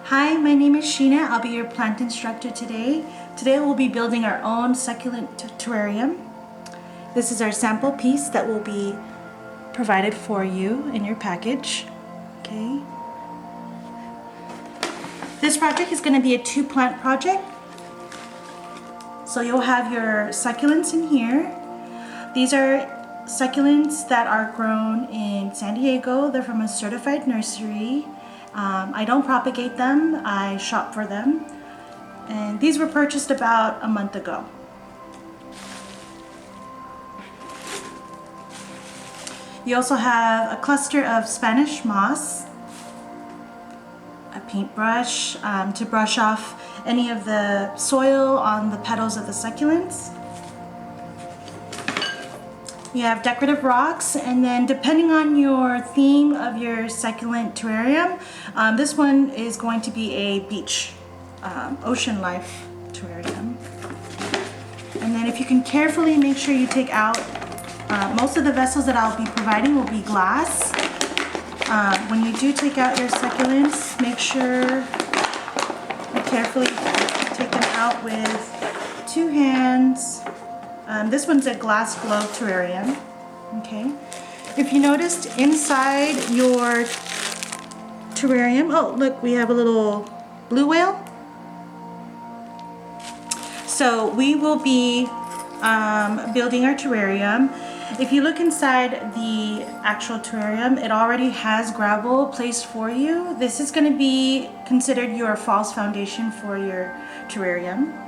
Hi, my name is Sheena. I'll be your plant instructor today. Today we'll be building our own succulent terrarium. This is our sample piece that will be provided for you in your package. Okay. This project is going to be a 2-plant project. So you'll have your succulents in here. These are succulents that are grown in San Diego. They're from a certified nursery. I don't propagate them, I shop for them. And these were purchased about a month ago. You also have a cluster of Spanish moss, a paintbrush to brush off any of the soil on the petals of the succulents. You have decorative rocks, and then depending on your theme of your succulent terrarium, this one is going to be a beach, ocean life terrarium. And then if you can carefully make sure you take out, most of the vessels that I'll be providing will be glass. When you do take out your succulents, make sure you carefully take them out with 2 hands. This one's a glass globe terrarium. Okay. If you noticed inside your terrarium, oh look, we have a little blue whale. So we will be building our terrarium. If you look inside the actual terrarium, it already has gravel placed for you. This is going to be considered your false foundation for your terrarium.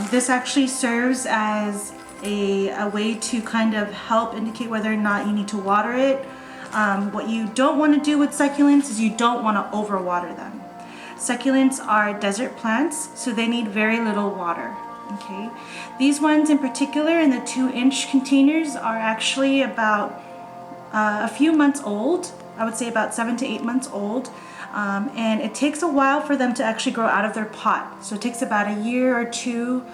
This actually serves as a way to kind of help indicate whether or not you need to water it. What you don't want to do with succulents is you don't want to overwater them. Succulents are desert plants, so they need very little water. Okay, these ones in particular in the 2-inch containers are actually about a few months old. I would say about 7 to 8 months old. And it takes a while for them to actually grow out of their pot. So it takes about a year or 2.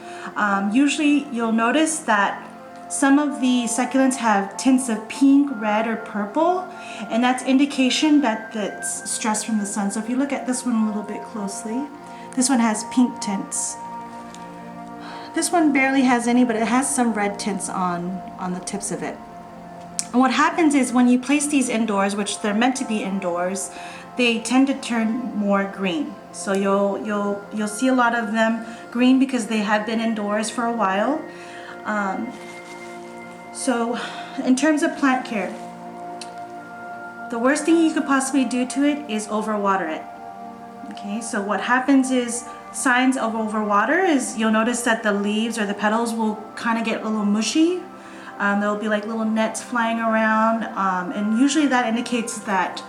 Usually you'll notice that some of the succulents have tints of pink, red, or purple, and that's indication that it's stress from the sun. So if you look at this one a little bit closely, this one has pink tints. This one barely has any, but it has some red tints on the tips of it. And what happens is when you place these indoors, which they're meant to be indoors, they tend to turn more green. So you'll see a lot of them green because they have been indoors for a while. So in terms of plant care, the worst thing you could possibly do to it is overwater it. Okay, so what happens is signs of overwater is you'll notice that the leaves or the petals will kind of get a little mushy. There'll be like little nets flying around, and usually that indicates that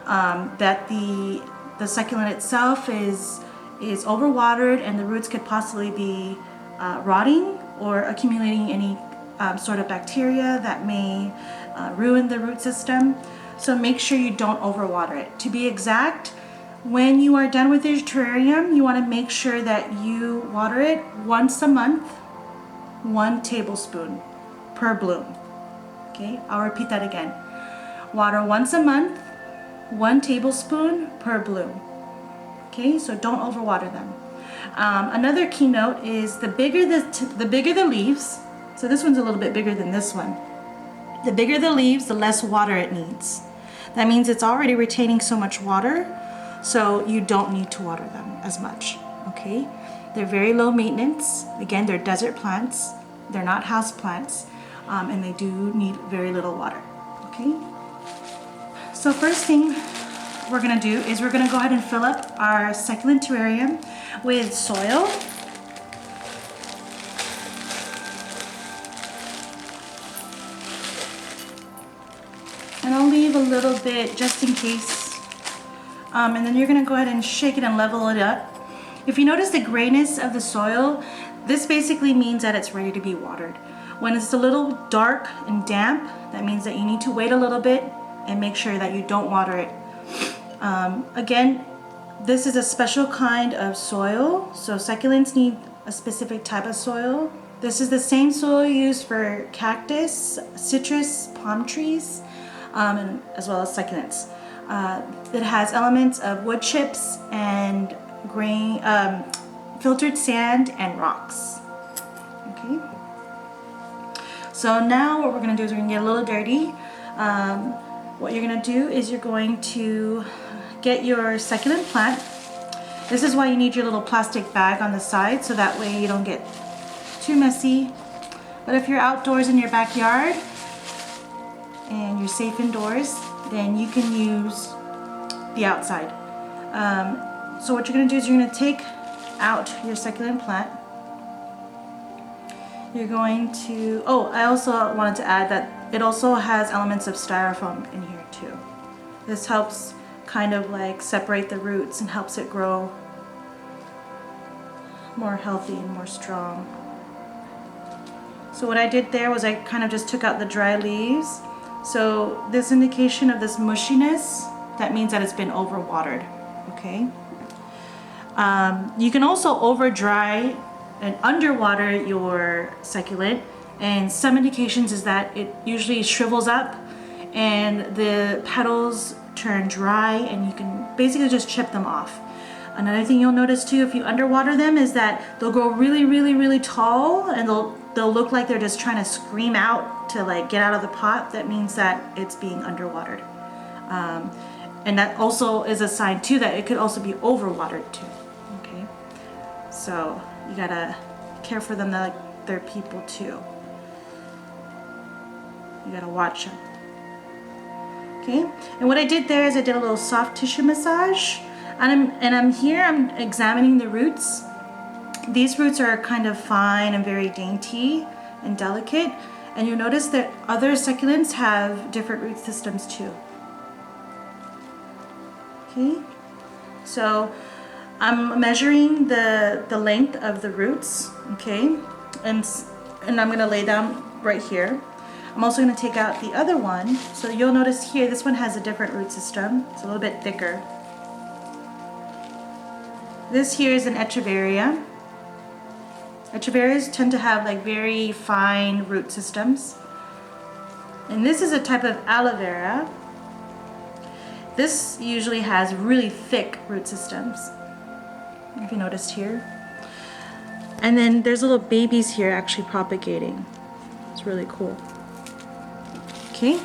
the succulent itself is overwatered, and the roots could possibly be rotting or accumulating any sort of bacteria that may ruin the root system. So make sure you don't overwater it. To be exact, when you are done with your terrarium, you want to make sure that you water it once a month, 1 tablespoon per bloom. Okay, I'll repeat that again. Water once a month, 1 tablespoon per bloom. Okay, so don't overwater them. Another key note is the bigger the leaves. So this one's a little bit bigger than this one. The bigger the leaves, the less water it needs. That means it's already retaining so much water, so you don't need to water them as much. Okay, they're very low maintenance. Again, they're desert plants. They're not house plants, and they do need very little water. Okay. So first thing we're going to do is we're going to go ahead and fill up our succulent terrarium with soil. And I'll leave a little bit just in case. And then you're going to go ahead and shake it and level it up. If you notice the grayness of the soil, this basically means that it's ready to be watered. When it's a little dark and damp, that means that you need to wait a little bit and make sure that you don't water it. Again, this is a special kind of soil, so succulents need a specific type of soil. This is the same soil used for cactus, citrus, palm trees, and as well as succulents. It has elements of wood chips and grain, filtered sand and rocks. Okay. So now what we're gonna do is we're gonna get a little dirty. What you're gonna do is you're going to get your succulent plant. This is why you need your little plastic bag on the side, so that way you don't get too messy. But if you're outdoors in your backyard and you're safe indoors, then you can use the outside. So what you're gonna do is you're gonna take out your succulent plant. You're going to, oh, I also wanted to add that it also has elements of styrofoam in here too. This helps kind of like separate the roots and helps it grow more healthy and more strong. So what I did there was I kind of just took out the dry leaves. So this indication of this mushiness, that means that it's been overwatered, okay? You can also over dry and underwater your succulent, and some indications is that it usually shrivels up and the petals turn dry and you can basically just chip them off. Another thing you'll notice too if you underwater them is that they'll grow really, really, really tall and they'll look like they're just trying to scream out to like get out of the pot. That means that it's being underwatered. And that also is a sign too that it could also be overwatered too. Okay, so you gotta care for them like they're people too. You gotta watch them. Okay, and what I did there is I did a little soft tissue massage, and I'm examining the roots. These roots are kind of fine and very dainty and delicate, and you'll notice that other succulents have different root systems too. Okay, so I'm measuring the length of the roots, okay, and I'm gonna lay down right here. I'm also gonna take out the other one. So you'll notice here, this one has a different root system. It's a little bit thicker. This here is an Echeveria. Echeverias tend to have like very fine root systems. And this is a type of aloe vera. This usually has really thick root systems, if you noticed here. And then there's little babies here actually propagating. It's really cool. Okay.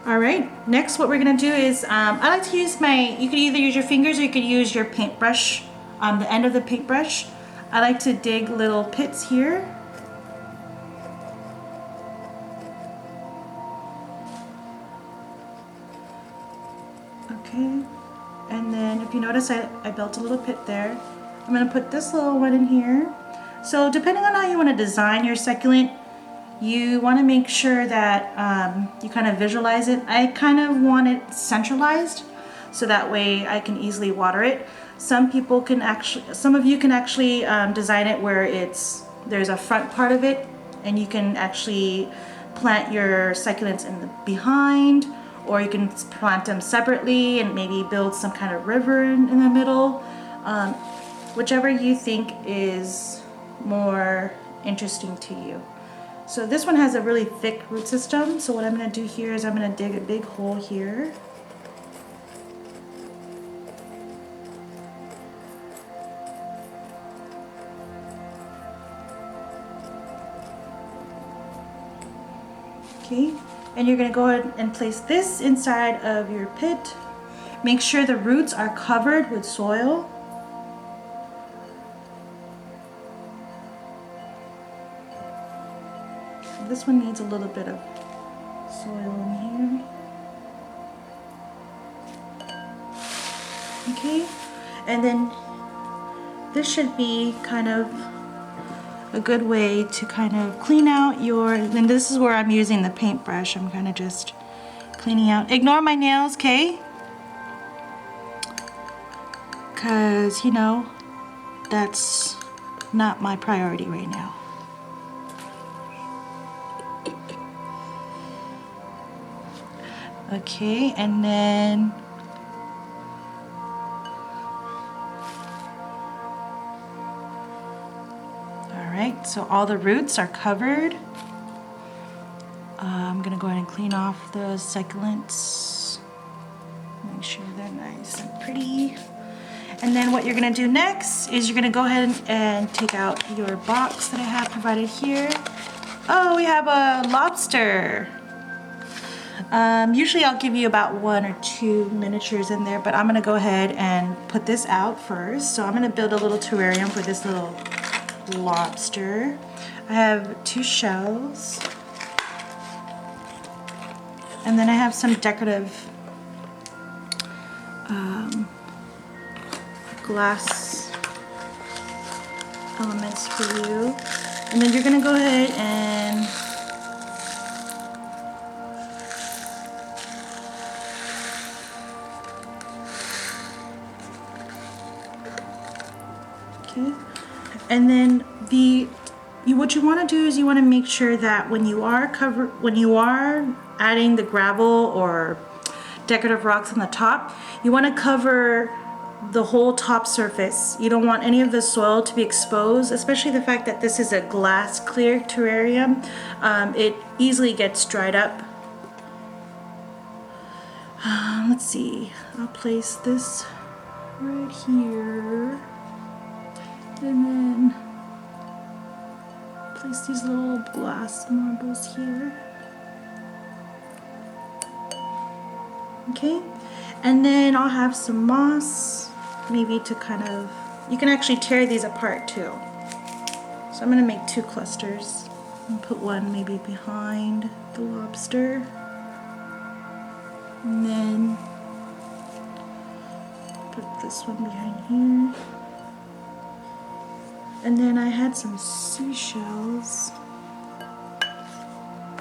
All right. Next, what we're gonna do is I like to use you could either use your fingers or you could use your paintbrush, the end of the paintbrush. I like to dig little pits here. Okay. And then if you notice, I built a little pit there. I'm gonna put this little one in here. So depending on how you wanna design your succulent, you want to make sure that you kind of visualize it. I kind of want it centralized so that way I can easily water it. Some of you can actually design it where there's a front part of it and you can actually plant your succulents in the behind, or you can plant them separately and maybe build some kind of river in the middle. Whichever you think is more interesting to you. So this one has a really thick root system. So what I'm going to do here is I'm going to dig a big hole here. Okay, and you're going to go ahead and place this inside of your pit. Make sure the roots are covered with soil. This one needs a little bit of soil in here. Okay, and then this should be kind of a good way to kind of clean out and this is where I'm using the paintbrush. I'm kind of just cleaning out. Ignore my nails, okay? Because, you know, that's not my priority right now. Okay, and then alright, so all the roots are covered. I'm gonna go ahead and clean off the succulents. And then what you're gonna do next is you're gonna go ahead and take out your box that I have provided here. Oh, we have a lobster. Usually I'll give you about 1 or 2 miniatures in there, but I'm gonna go ahead and put this out first. So I'm gonna build a little terrarium for this little lobster. I have 2 shells. And then I have some decorative glass elements for you. And then you're gonna go ahead and okay. And then what you want to do is you want to make sure that when you are adding the gravel or decorative rocks on the top, you want to cover the whole top surface. You don't want any of the soil to be exposed, especially the fact that this is a glass clear terrarium. It easily gets dried up. Let's see, I'll place this right here, and then place these little glass marbles here. Okay, and then I'll have some moss, maybe to kind of, you can actually tear these apart too. So I'm gonna make 2 clusters and put one maybe behind the lobster. And then put this one behind here. And then I had some seashells.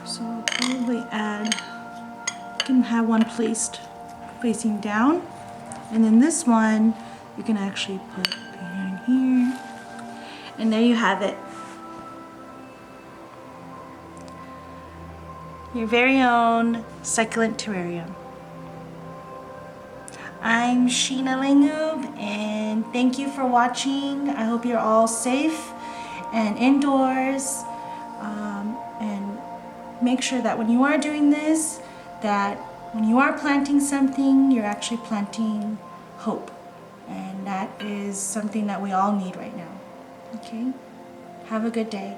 So I'll probably add, you can have one placed facing down. And then this one, you can actually put behind here. And there you have it. Your very own succulent terrarium. I'm Sheena Langoob, and thank you for watching. I hope you're all safe and indoors. And make sure that when you are doing this, that when you are planting something, you're actually planting hope. And that is something that we all need right now. Okay? Have a good day.